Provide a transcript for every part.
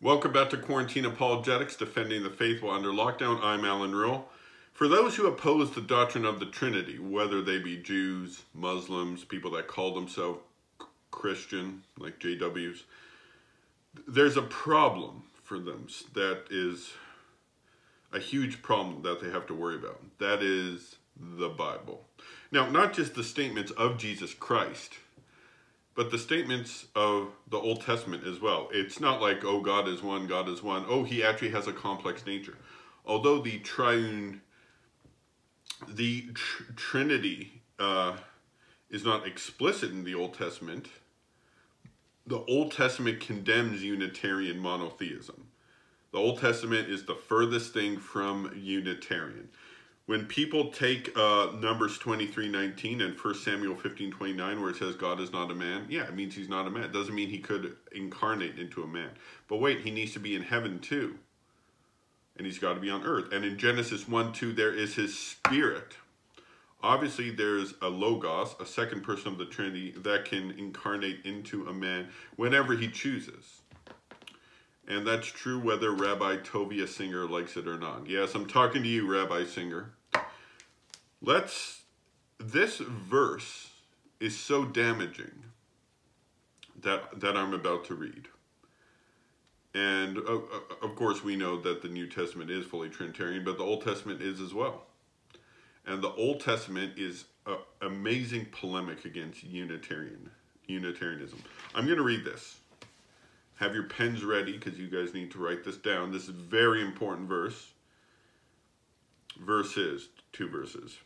Welcome back to Quarantine Apologetics, defending the faith while under lockdown. I'm Alan Rule. For those who oppose the doctrine of the Trinity, whether they be Jews, Muslims, people that call themselves Christian, like JWs, there's a problem for them that is a huge problem that they have to worry about. That is the Bible. Now, not just the statements of Jesus Christ, but the statements of the Old Testament as well. It's not like, oh, God is one, God is one. Oh, he actually has a complex nature. Although the Trinity is not explicit in the Old Testament, the Old Testament condemns Unitarian monotheism. The Old Testament is the furthest thing from Unitarian. When people take Numbers 23:19 and 1 Samuel 15:29, where it says God is not a man, yeah, it means he's not a man. It doesn't mean he could incarnate into a man. But wait, he needs to be in heaven too. And he's got to be on earth. And in Genesis 1:2, there is his spirit. Obviously, there's a Logos, a second person of the Trinity, that can incarnate into a man whenever he chooses. And that's true whether Rabbi Tovia Singer likes it or not. Yes, I'm talking to you, Rabbi Singer. This verse is so damaging that I'm about to read. And of course, we know that the New Testament is fully Trinitarian, but the Old Testament is as well. And the Old Testament is an amazing polemic against Unitarianism. I'm going to read this. Have your pens ready, because you guys need to write this down. This is a very important verse. Two verses.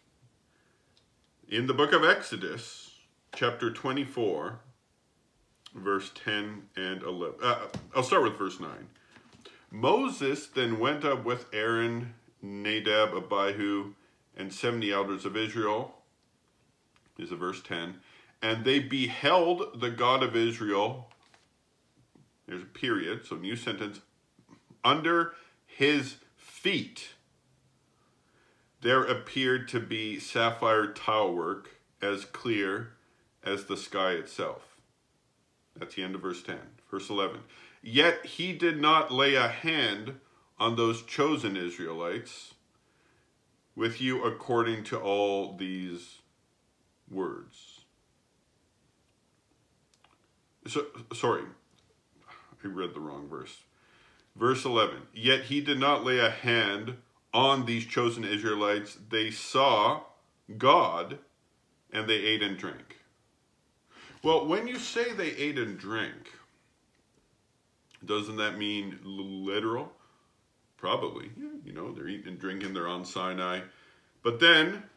In the book of Exodus, chapter 24, verse 10 and 11. I'll start with verse 9. Moses then went up with Aaron, Nadab, Abihu, and 70 elders of Israel. Is verse 10. And they beheld the God of Israel. There's a period, so new sentence. Under his feet there appeared to be sapphire tile work as clear as the sky itself. That's the end of verse 10. Verse 11. Yet he did not lay a hand on those chosen Israelites with you according to all these words. Sorry. I read the wrong verse. Verse 11. Yet he did not lay a hand on these chosen Israelites. They saw God and they ate and drank. Well, when you say they ate and drank, doesn't that mean literal? Probably. Yeah, you know, they're eating and drinking. They're on Sinai. But then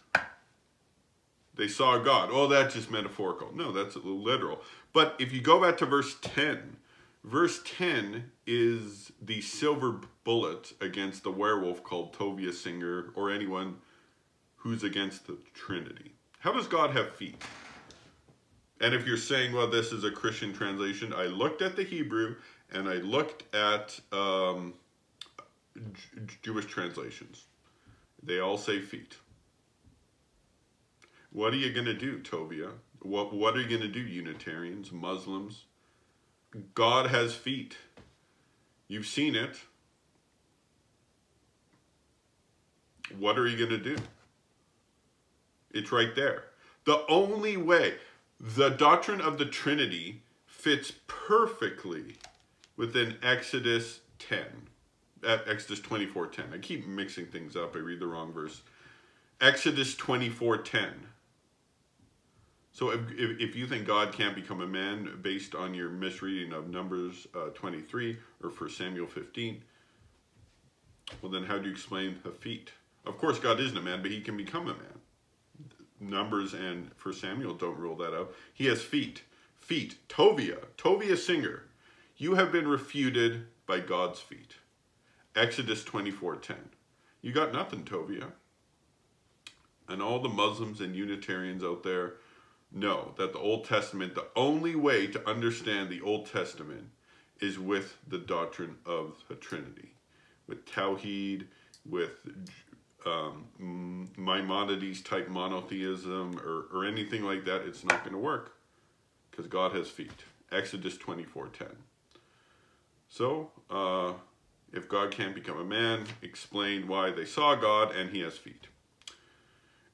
they saw God. Oh, that's just metaphorical. No, that's literal. But if you go back to verse 10, verse 10 is the silver bullet against the werewolf called Tovia Singer or anyone who's against the Trinity. How does God have feet? And if you're saying, well, this is a Christian translation, I looked at the Hebrew and I looked at Jewish translations. They all say feet. What are you going to do, Tovia? What are you going to do, Unitarians, Muslims? God has feet. You've seen it. What are you going to do? It's right there. The only way, the doctrine of the Trinity fits perfectly within Exodus 10. At Exodus 24:10. I keep mixing things up. I read the wrong verse. Exodus 24:10. So if you think God can't become a man based on your misreading of Numbers 23 or 1 Samuel 15, well then how do you explain the feet? Of course God isn't a man, but he can become a man. Numbers and 1 Samuel don't rule that out. He has feet. Feet. Tovia Singer. You have been refuted by God's feet. Exodus 24:10. You got nothing, Tovia. And all the Muslims and Unitarians out there know that the Old Testament, the only way to understand the Old Testament is with the doctrine of the Trinity. With Tawhid, with Maimonides type monotheism or anything like that, it's not going to work because God has feet. Exodus 24:10. So, if God can't become a man, explain why they saw God and he has feet.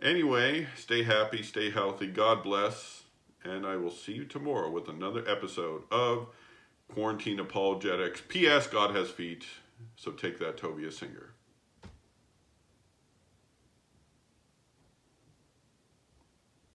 Anyway, stay happy, stay healthy, God bless, and I will see you tomorrow with another episode of Quarantine Apologetics. P.S. God has feet, so take that, Tovia Singer.